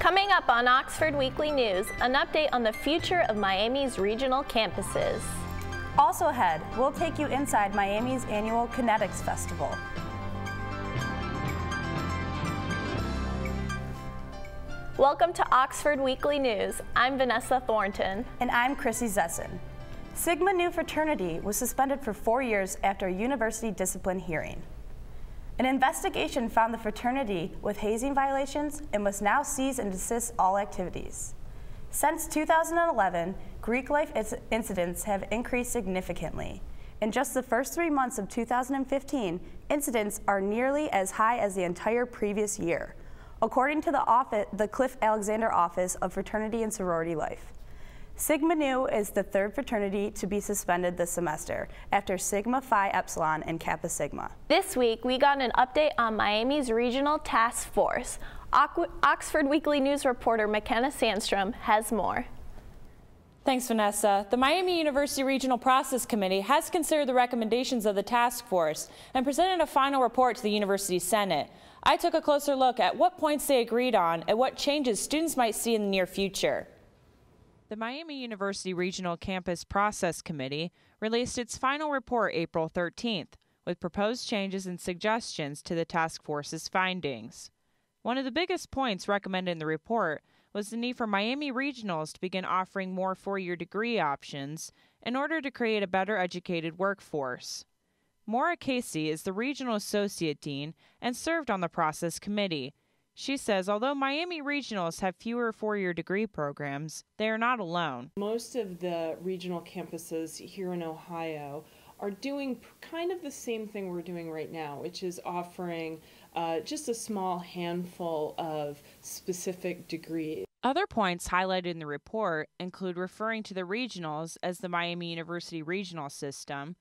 Coming up on Oxford Weekly News, an update on the future of Miami's regional campuses. Also ahead, we'll take you inside Miami's annual Kinetics Festival. Welcome to Oxford Weekly News. I'm Vanessa Thornton. And I'm Chrissy Zessin. Sigma Nu fraternity was suspended for 4 years after a university discipline hearing. An investigation found the fraternity with hazing violations and must now cease and desist all activities. Since 2011, Greek life incidents have increased significantly. In just the first 3 months of 2015, incidents are nearly as high as the entire previous year, according to the Cliff Alexander Office of Fraternity and Sorority Life. Sigma Nu is the third fraternity to be suspended this semester, after Sigma Phi Epsilon and Kappa Sigma. This week, we got an update on Miami's regional task force. Oxford Weekly News reporter McKenna Sandstrom has more. Thanks, Vanessa. The Miami University Regional Process Committee has considered the recommendations of the task force and presented a final report to the University Senate. I took a closer look at what points they agreed on and what changes students might see in the near future. The Miami University Regional Campus Process Committee released its final report April 13th, with proposed changes and suggestions to the task force's findings. One of the biggest points recommended in the report was the need for Miami regionals to begin offering more four-year degree options in order to create a better educated workforce. Maura Casey is the Regional Associate Dean and served on the process committee. She says although Miami regionals have fewer four-year degree programs, they are not alone. Most of the regional campuses here in Ohio are doing kind of the same thing we're doing right now, which is offering just a small handful of specific degrees. Other points highlighted in the report include referring to the regionals as the Miami University Regional System,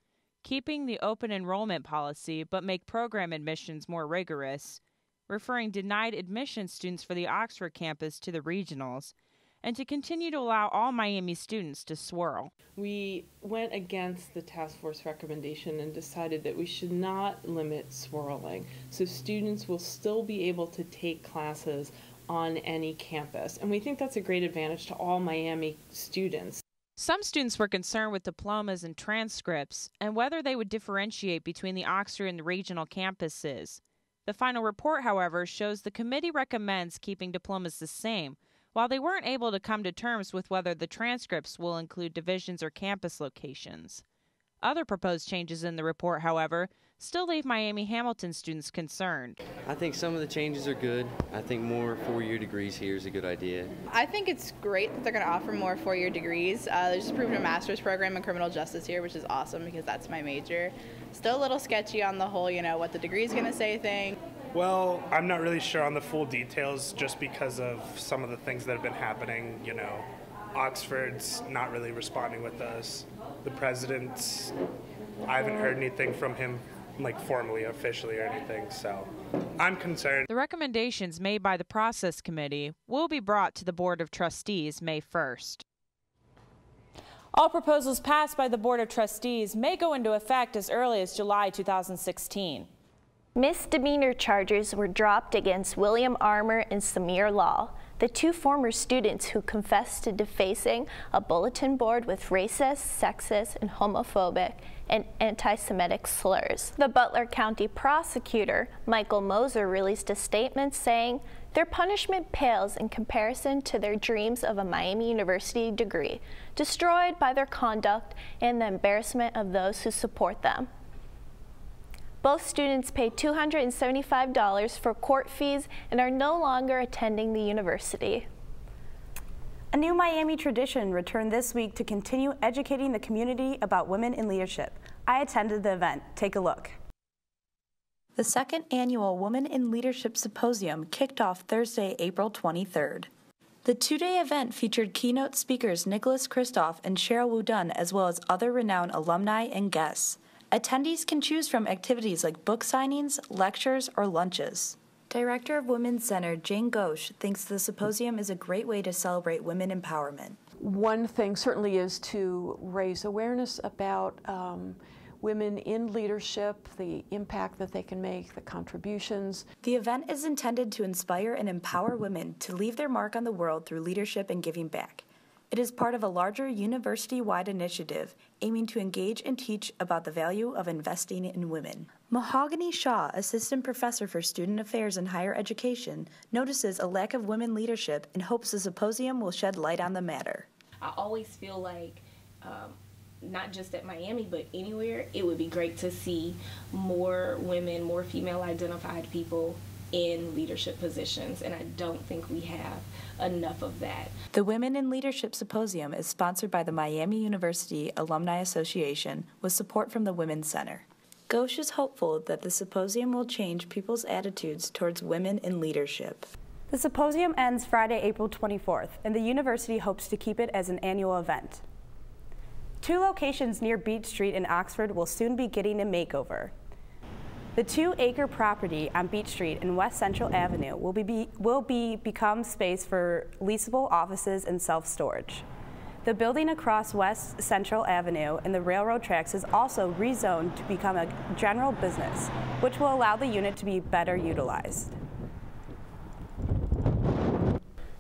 keeping the open enrollment policy but make program admissions more rigorous, referring denied admission students for the Oxford campus to the regionals, and to continue to allow all Miami students to swirl. We went against the task force recommendation and decided that we should not limit swirling, so students will still be able to take classes on any campus. And we think that's a great advantage to all Miami students. Some students were concerned with diplomas and transcripts and whether they would differentiate between the Oxford and the regional campuses. The final report, however, shows the committee recommends keeping diplomas the same, while they weren't able to come to terms with whether the transcripts will include divisions or campus locations. Other proposed changes in the report, however, still leave Miami-Hamilton students concerned. I think some of the changes are good. I think more four-year degrees here is a good idea. I think it's great that they're going to offer more four-year degrees. They just approved a master's program in criminal justice here, which is awesome because that's my major. Still a little sketchy on the whole, what the degree is going to say thing. Well, I'm not really sure on the full details just because of some of the things that have been happening. Oxford's not really responding with us. The president, I haven't heard anything from him formally, officially or anything, so I'm concerned. The recommendations made by the process committee will be brought to the Board of Trustees May 1st. All proposals passed by the Board of Trustees may go into effect as early as July 2016. Misdemeanor charges were dropped against William Armour and Samir Lal, the two former students who confessed to defacing a bulletin board with racist, sexist, and homophobic and anti-Semitic slurs. The Butler County prosecutor, Michael Moser, released a statement saying their punishment pales in comparison to their dreams of a Miami University degree, destroyed by their conduct and the embarrassment of those who support them. Both students paid $275 for court fees and are no longer attending the university. A new Miami tradition returned this week to continue educating the community about women in leadership. I attended the event. Take a look. The second annual Women in Leadership Symposium kicked off Thursday, April 23rd. The two-day event featured keynote speakers Nicholas Kristoff and Cheryl Wudun, as well as other renowned alumni and guests. Attendees can choose from activities like book signings, lectures, or lunches. Director of Women's Center Jane Ghosh thinks the symposium is a great way to celebrate women empowerment. One thing certainly is to raise awareness about women in leadership, the impact that they can make, the contributions. The event is intended to inspire and empower women to leave their mark on the world through leadership and giving back. It is part of a larger university-wide initiative aiming to engage and teach about the value of investing in women. Mahogany Shaw, Assistant Professor for Student Affairs and Higher Education, notices a lack of women leadership and hopes the symposium will shed light on the matter. I always feel like, not just at Miami, but anywhere, it would be great to see more women, more female-identified people in leadership positions, and I don't think we have enough of that. The Women in Leadership Symposium is sponsored by the Miami University Alumni Association with support from the Women's Center. Ghosh is hopeful that the symposium will change people's attitudes towards women in leadership. The symposium ends Friday, April 24th, and the university hopes to keep it as an annual event. 2 locations near Beach Street in Oxford will soon be getting a makeover. The 2-acre property on Beach Street and West Central Avenue will become space for leasable offices and self-storage. The building across West Central Avenue and the railroad tracks is also rezoned to become a general business, which will allow the unit to be better utilized.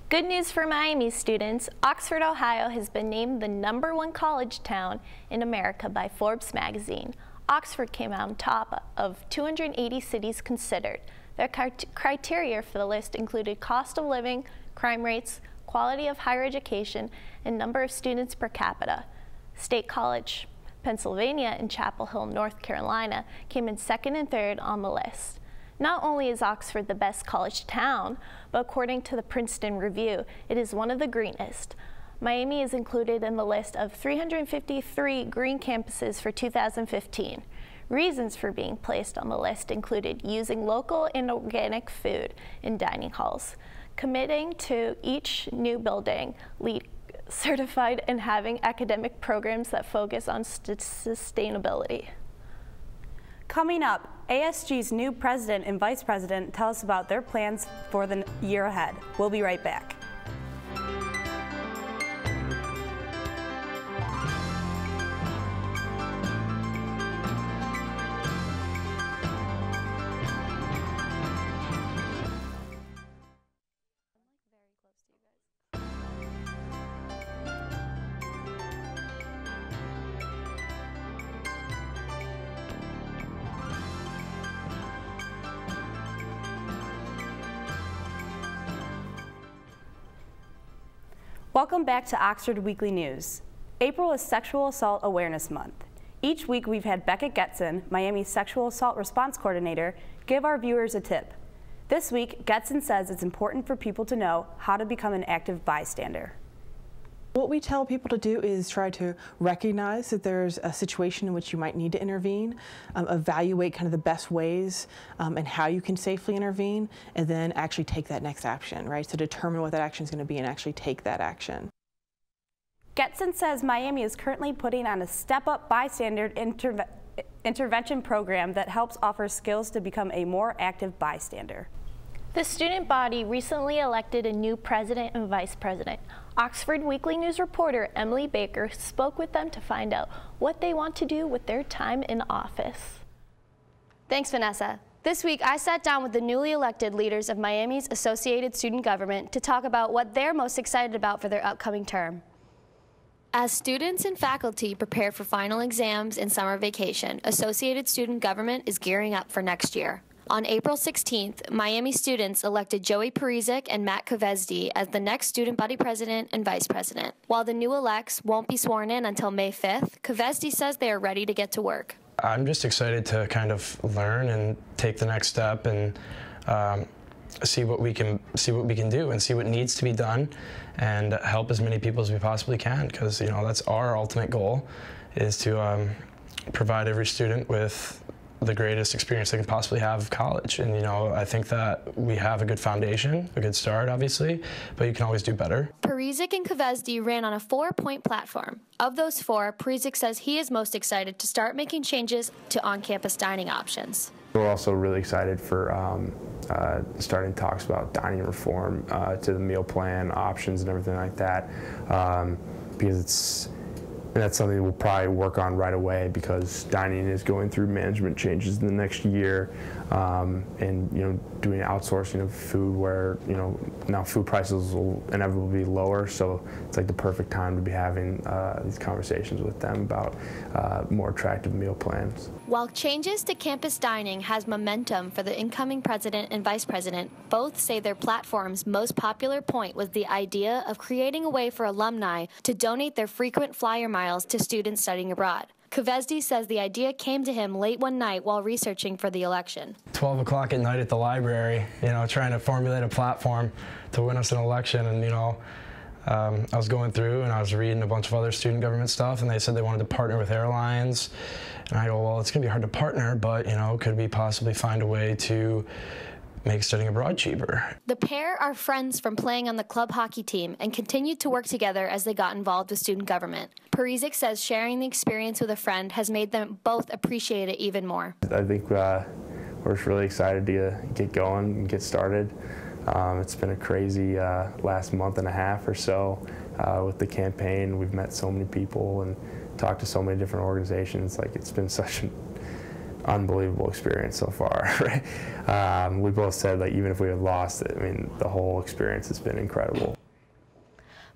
Good news for Miami students. Oxford, Ohio has been named the #1 college town in America by Forbes magazine. Oxford came out on top of 280 cities considered. Their criteria for the list included cost of living, crime rates, quality of higher education, and number of students per capita. State College, Pennsylvania, and Chapel Hill, North Carolina came in 2nd and 3rd on the list. Not only is Oxford the best college town, but according to the Princeton Review, it is one of the greenest. Miami is included in the list of 353 green campuses for 2015. Reasons for being placed on the list included using local and organic food in dining halls, committing to each new building LEED certified, and having academic programs that focus on sustainability. Coming up, ASG's new president and vice president tell us about their plans for the year ahead. We'll be right back. Welcome back to Oxford Weekly News. April is Sexual Assault Awareness Month. Each week we've had Beckett Getson, Miami's Sexual Assault Response Coordinator, give our viewers a tip. This week, Getson says it's important for people to know how to become an active bystander. What we tell people to do is try to recognize that there's a situation in which you might need to intervene, evaluate kind of the best ways and how you can safely intervene, and then actually take that next action, right? So determine what that action is going to be and actually take that action. Getson says Miami is currently putting on a step-up bystander intervention program that helps offer skills to become a more active bystander. The student body recently elected a new president and vice president. Oxford Weekly News reporter Emily Baker spoke with them to find out what they want to do with their time in office. Thanks, Vanessa. This week, I sat down with the newly elected leaders of Miami's Associated Student Government to talk about what they're most excited about for their upcoming term. As students and faculty prepare for final exams and summer vacation, Associated Student Government is gearing up for next year. On April 16th, Miami students elected Joey Parizic and Matt Kovezdi as the next student body president and vice president. While the new elects won't be sworn in until May 5th, Kovezdi says they are ready to get to work. I'm just excited to kind of learn and take the next step and see what we can do and see what needs to be done and help as many people as we possibly can, because that's our ultimate goal, is to provide every student with the greatest experience they can possibly have of college. And I think that we have a good foundation, a good start obviously, but you can always do better. Parizic and Kovezdi ran on a 4-point platform. Of those 4, Parizic says he is most excited to start making changes to on-campus dining options. We're also really excited for starting talks about dining reform to the meal plan options and everything like that, because And that's something we'll probably work on right away because dining is going through management changes in the next year, and doing outsourcing of food where now food prices will inevitably be lower. So it's like the perfect time to be having these conversations with them about more attractive meal plans. While changes to campus dining has momentum for the incoming president and vice president, both say their platform's most popular point was the idea of creating a way for alumni to donate their frequent flyer miles to students studying abroad. Kuvesdi says the idea came to him late one night while researching for the election. 12 o'clock at night at the library, trying to formulate a platform to win us an election, and I was going through and I was reading a bunch of other student government stuff, and they said they wanted to partner with airlines. And I go, well, it's going to be hard to partner, but could we possibly find a way to make studying abroad cheaper? The pair are friends from playing on the club hockey team and continued to work together as they got involved with student government. Parisic says sharing the experience with a friend has made them both appreciate it even more. I think we're just really excited to get going and get started. It's been a crazy last month and a half or so with the campaign. We've met so many people and talked to so many different organizations. Like, it's been such an unbelievable experience so far. Right? We both said, like, even if we had lost it, the whole experience has been incredible.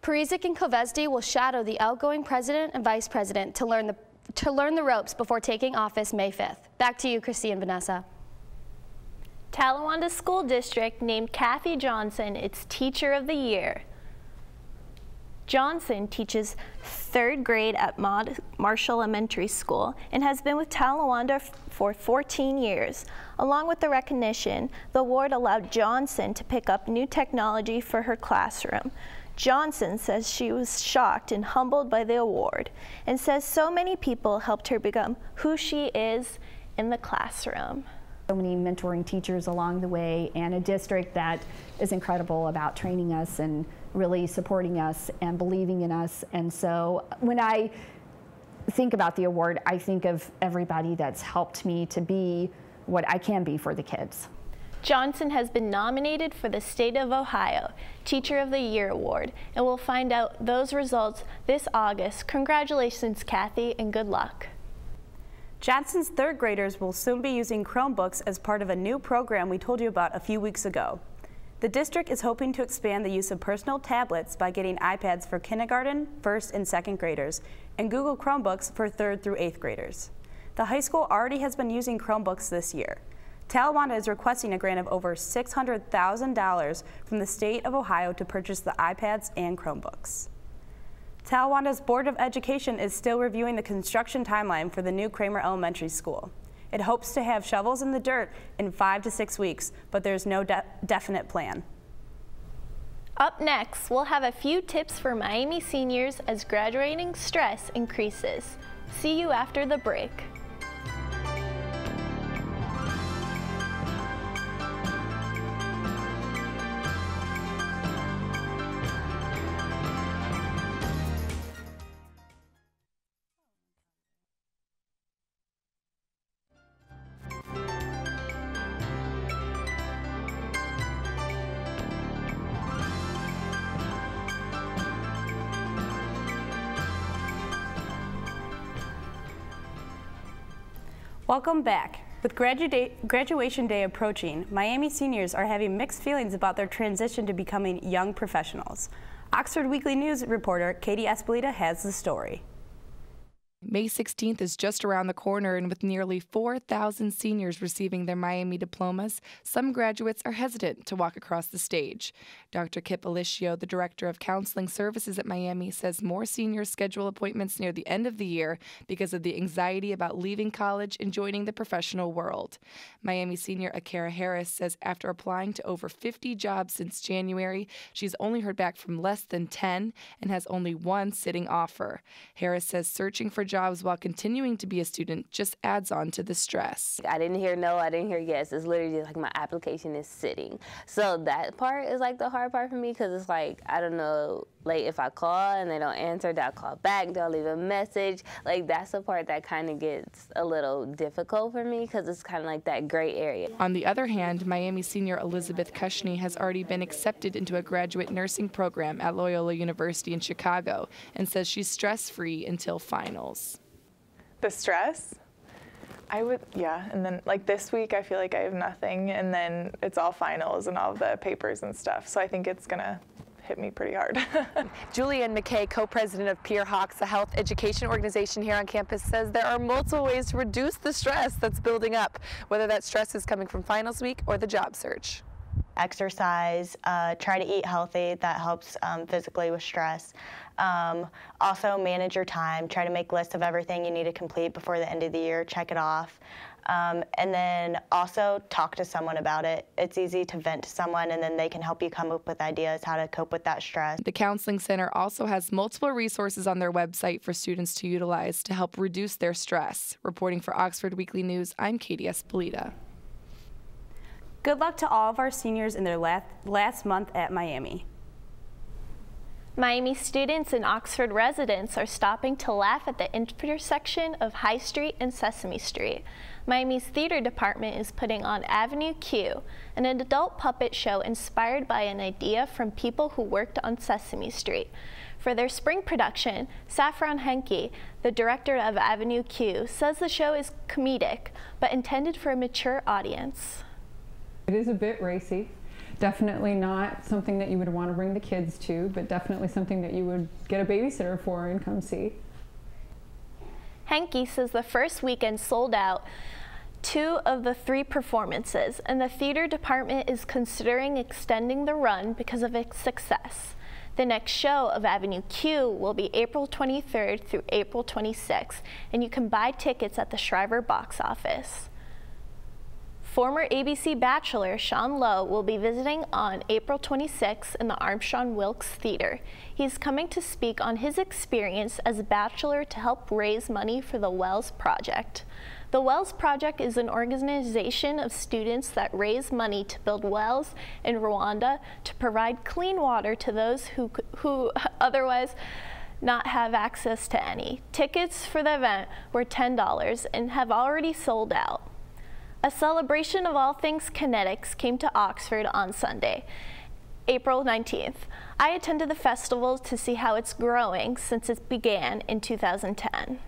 Parisic and Kuvesdi will shadow the outgoing president and vice president to learn the ropes before taking office May 5th. Back to you, Christy and Vanessa. Talawanda School District named Kathy Johnson its Teacher of the Year. Johnson teaches 3rd grade at Marshall Elementary School and has been with Talawanda for 14 years. Along with the recognition, the award allowed Johnson to pick up new technology for her classroom. Johnson says she was shocked and humbled by the award and says so many people helped her become who she is in the classroom. So many mentoring teachers along the way, and a district that is incredible about training us and really supporting us and believing in us. And so when I think about the award, I think of everybody that's helped me to be what I can be for the kids. Johnson has been nominated for the State of Ohio Teacher of the Year Award, and we'll find out those results this August. Congratulations, Kathy, and good luck. Johnson's 3rd graders will soon be using Chromebooks as part of a new program we told you about a few weeks ago. The district is hoping to expand the use of personal tablets by getting iPads for kindergarten, 1st, and 2nd graders, and Google Chromebooks for 3rd through 8th graders. The high school already has been using Chromebooks this year. Talawanda is requesting a grant of over $600,000 from the state of Ohio to purchase the iPads and Chromebooks. Talawanda's Board of Education is still reviewing the construction timeline for the new Kramer Elementary School. It hopes to have shovels in the dirt in 5 to 6 weeks, but there's no definite plan. Up next, we'll have a few tips for Miami seniors as graduating stress increases. See you after the break. Welcome back. With graduation day approaching, Miami seniors are having mixed feelings about their transition to becoming young professionals. Oxford Weekly News reporter Katie Espolita has the story. May 16th is just around the corner, and with nearly 4,000 seniors receiving their Miami diplomas, some graduates are hesitant to walk across the stage. Dr. Kip Alicio, the Director of Counseling Services at Miami, says more seniors schedule appointments near the end of the year because of the anxiety about leaving college and joining the professional world. Miami senior Akara Harris says after applying to over 50 jobs since January, she's only heard back from less than 10 and has only one sitting offer. Harris says searching for jobs while continuing to be a student just adds on to the stress. I didn't hear no, I didn't hear yes. It's literally just like my application is sitting. So that part is like the hard part for me, because it's like, I don't know, like if I call and they don't answer, do I call back? Do I leave a message? Like that's the part that kind of gets a little difficult for me, because it's kind of like that gray area. On the other hand, Miami senior Elizabeth Cushney has already been accepted into a graduate nursing program at Loyola University in Chicago and says she's stress-free until finals. The stress? Yeah, and then like this week I feel like I have nothing, and then it's all finals and all the papers and stuff, so I think it's gonna hit me pretty hard. Julianne McKay, co-president of Peer Hawks, a health education organization here on campus, says there are multiple ways to reduce the stress that's building up, whether that stress is coming from finals week or the job search. Exercise, try to eat healthy, that helps physically with stress. Also manage your time, try to make lists of everything you need to complete before the end of the year, check it off. And then also talk to someone about it. It's easy to vent to someone, and then they can help you come up with ideas how to cope with that stress. The Counseling Center also has multiple resources on their website for students to utilize to help reduce their stress. Reporting for Oxford Weekly News, I'm Katie Espolita. Good luck to all of our seniors in their last month at Miami. Miami students and Oxford residents are stopping to laugh at the intersection of High Street and Sesame Street. Miami's theater department is putting on Avenue Q, an adult puppet show inspired by an idea from people who worked on Sesame Street. For their spring production, Saffron Henke, the director of Avenue Q, says the show is comedic, but intended for a mature audience. It is a bit racy. Definitely not something that you would want to bring the kids to, but definitely something that you would get a babysitter for and come see. Henke says the first weekend sold out 2 of the 3 performances, and the theater department is considering extending the run because of its success. The next show of Avenue Q will be April 23rd through April 26th, and you can buy tickets at the Shriver box office. Former ABC Bachelor Sean Lowe will be visiting on April 26th in the Armstrong Wilkes Theater. He's coming to speak on his experience as a bachelor to help raise money for the Wells Project. The Wells Project is an organization of students that raise money to build wells in Rwanda to provide clean water to those who otherwise not have access to any. Tickets for the event were $10 and have already sold out. A celebration of all things Kinetics came to Oxford on Sunday, April 19th. I attended the festival to see how it's growing since it began in 2010.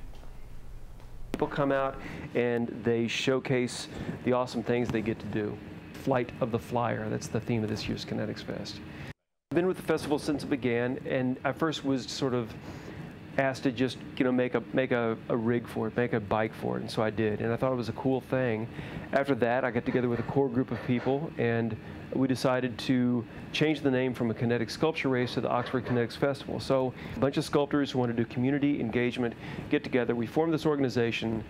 People come out and they showcase the awesome things they get to do. Flight of the Flyer, that's the theme of this year's Kinetics Fest. I've been with the festival since it began, and I first was sort of asked to just, make a rig for it, make a bike for it, and so I did, and I thought it was a cool thing. After that, I got together with a core group of people, and we decided to change the name from a kinetic sculpture race to the Oxford Kinetics Festival. So a bunch of sculptors who want to do community engagement get together. We formed this organization.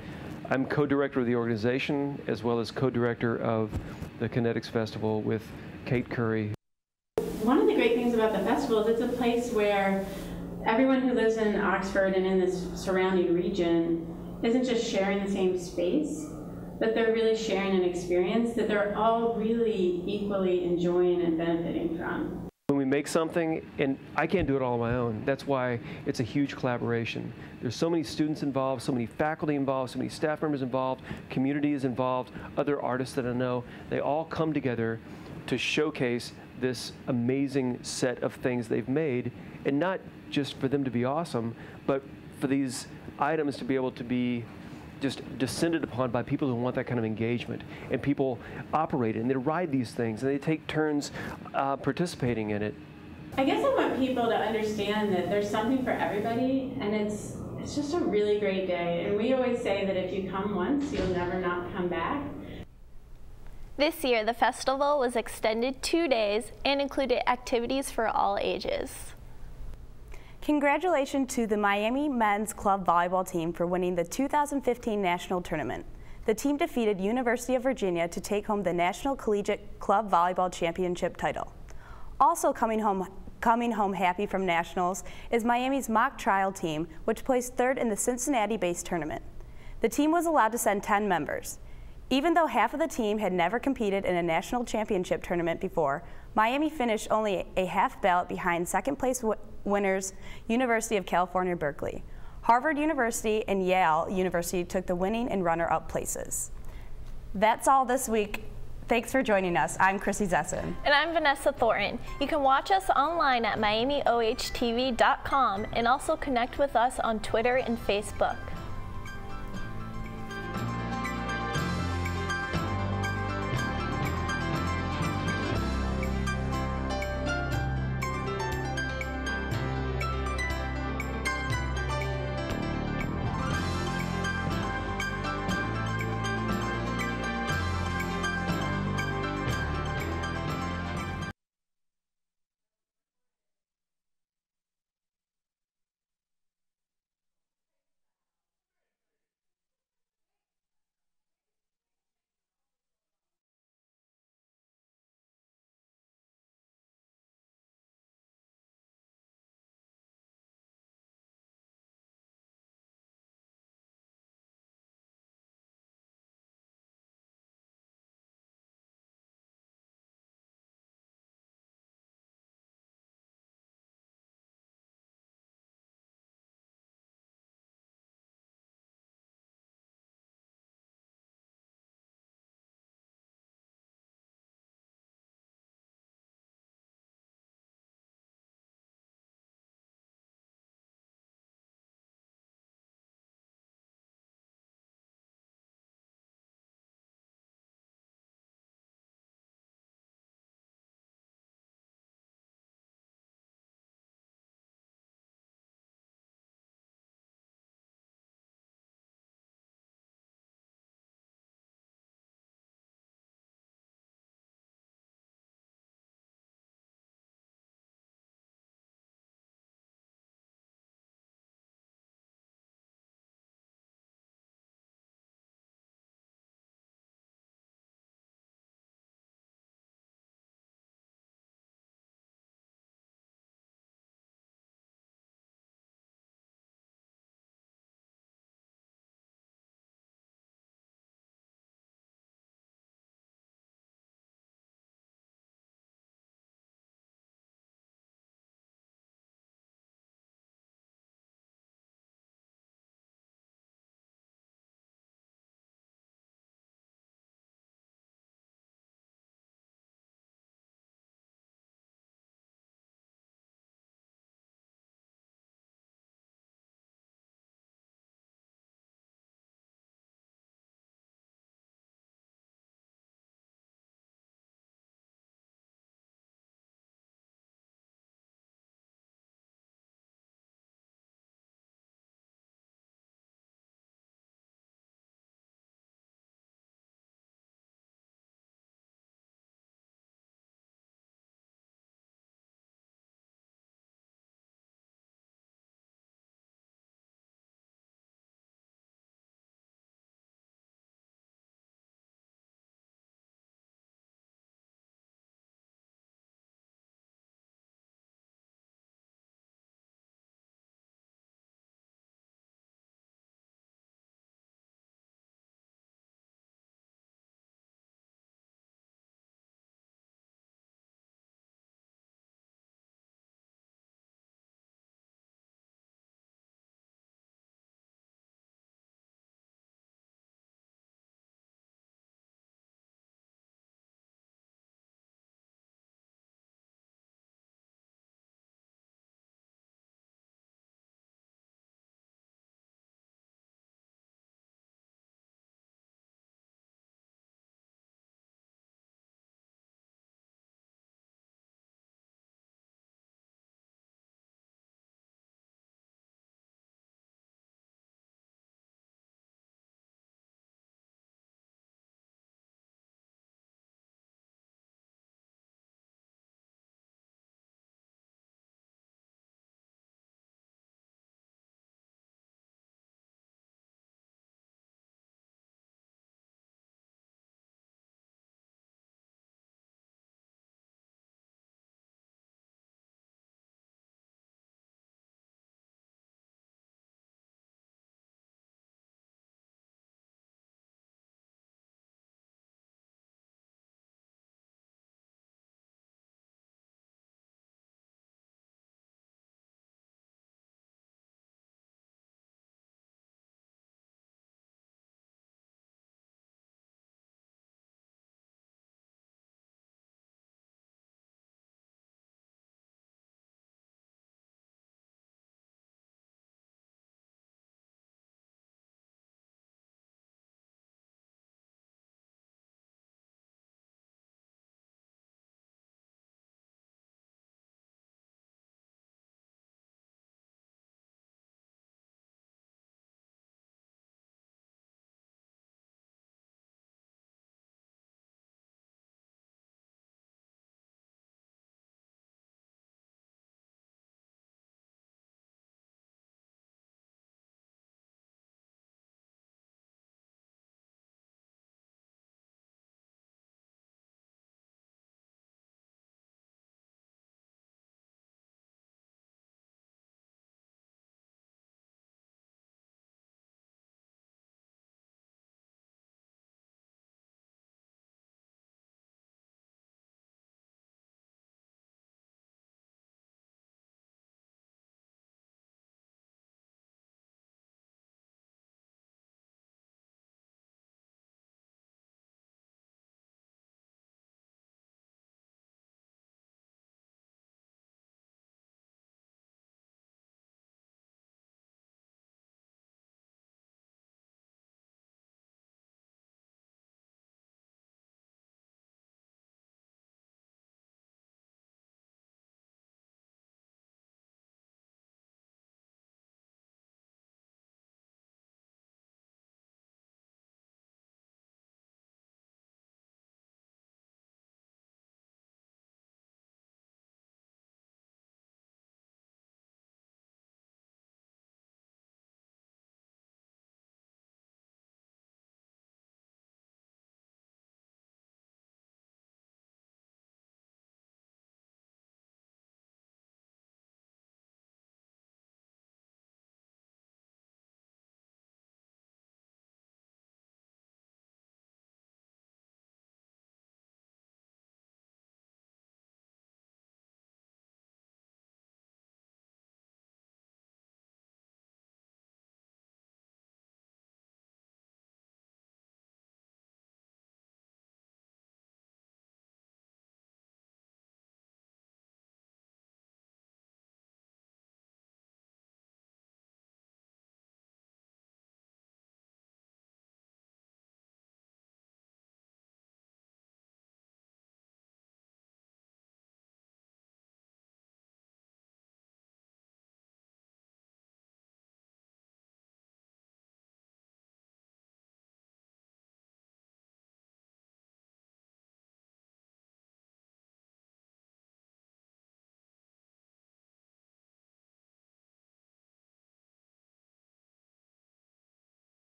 I'm co-director of the organization as well as co-director of the Kinetics Festival with Kate Curry. One of the great things about the festival is it's a place where everyone who lives in Oxford and in this surrounding region isn't just sharing the same space, but they're really sharing an experience that they're all really equally enjoying and benefiting from. When we make something, and I can't do it all on my own, that's why it's a huge collaboration. There's so many students involved, so many faculty involved, so many staff members involved, community is involved, other artists that I know. They all come together to showcase this amazing set of things they've made, and not just for them to be awesome, but for these items to be able to be just descended upon by people who want that kind of engagement. And people operate it, and they ride these things, and they take turns participating in it. I guess I want people to understand that there's something for everybody, and it's just a really great day. And we always say that if you come once, you'll never not come back. This year, the festival was extended 2 days and included activities for all ages. Congratulations to the Miami Men's Club Volleyball team for winning the 2015 National Tournament. The team defeated University of Virginia to take home the National Collegiate Club Volleyball Championship title. Also coming home coming home happy from nationals is Miami's mock trial team, which placed third in the Cincinnati-based tournament. The team was allowed to send 10 members. Even though half of the team had never competed in a national championship tournament before, Miami finished only a half ballot behind second place winners University of California, Berkeley. Harvard University and Yale University took the winning and runner-up places. That's all this week. Thanks for joining us. I'm Chrissy Zessin. And I'm Vanessa Thornton. You can watch us online at MiamiOHTV.com and also connect with us on Twitter and Facebook.